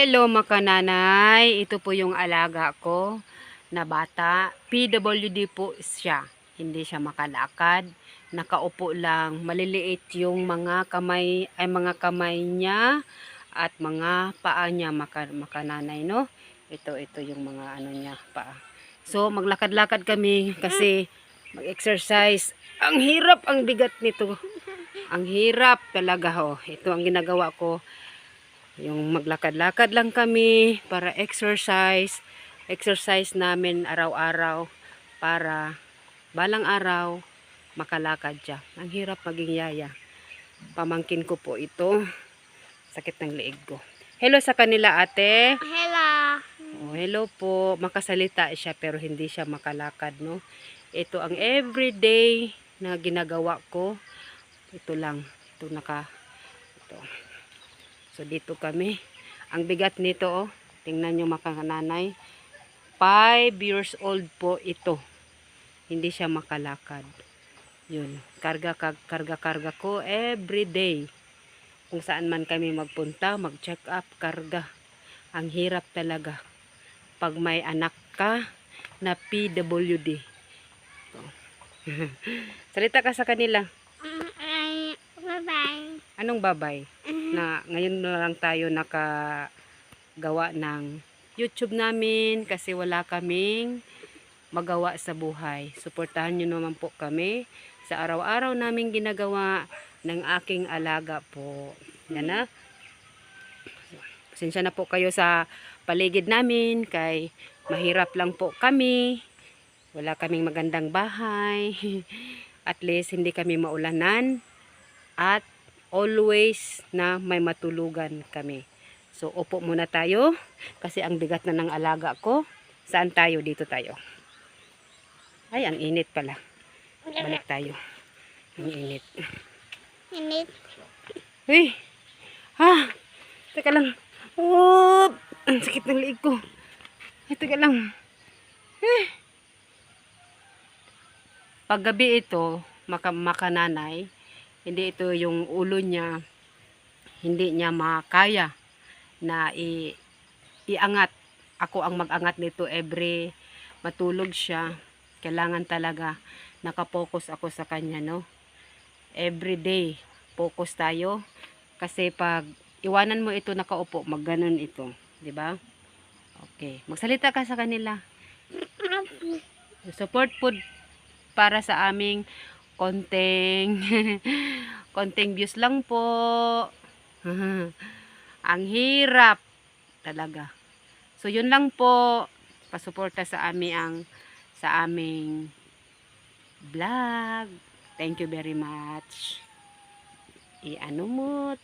Hello mga nanay, ito po yung alaga ko na bata. PWD po siya, hindi siya makalakad. Nakaupo lang, maliliit yung mga kamay niya at mga paa niya mga nanay, no? Ito yung mga ano niya, paa. So maglakad-lakad kami kasi mag-exercise. Ang hirap, ang bigat nito. Ang hirap talaga ho. Ito ang ginagawa ko. Yung maglakad-lakad lang kami para exercise. Exercise namin araw-araw para balang araw makalakad siya. Ang hirap maging yaya. Pamangkin ko po ito. Sakit ng leeg ko. Hello sa kanila ate. Hello. Oh, hello po. Makasalita siya pero hindi siya makalakad, no? Ito ang everyday na ginagawa ko. Ito lang. Ito. So dito kami. Ang bigat nito, oh. Tingnan nyo mga nanay. 5 years old po ito. Hindi siya makalakad. Yun. Karga ko every day. Kung saan man kami magpunta, mag-check up, karga. Ang hirap talaga. Pag may anak ka na PWD. So. Salita ka sa kanila. Bye-bye. Anong babay? Na ngayon na lang tayo nakagawa ng YouTube namin kasi wala kaming magawa sa buhay. Suportahan nyo naman po kami sa araw-araw naming ginagawa ng aking alaga po. Yan na. Pasensya na po kayo sa paligid namin kay mahirap lang po kami. Wala kaming magandang bahay. At least hindi kami maulanan. At always na may matulugan kami. So, upo muna tayo kasi ang bigat na ng alaga ko. Saan tayo? Dito tayo. Ay, ang init pala. Balik tayo. Ang init. Init. Uy! Ha! Teka lang. Oop! Ang sakit ng liig ko. Ay, teka lang. Paggabi ito, makananay, hindi ito yung ulo niya, hindi niya makaya na iangat. Ako ang mag-angat nito every matulog siya. Kailangan talaga nakapokus ako sa kanya, no? Every day, focus tayo. Kasi pag iwanan mo ito nakaupo, magganon ito. 'Di ba? Okay. Magsalita ka sa kanila. Support food para sa aming konting views lang po. Ang hirap talaga. So yun lang po, pasuporta sa aming vlog. Thank you very much. Iano mo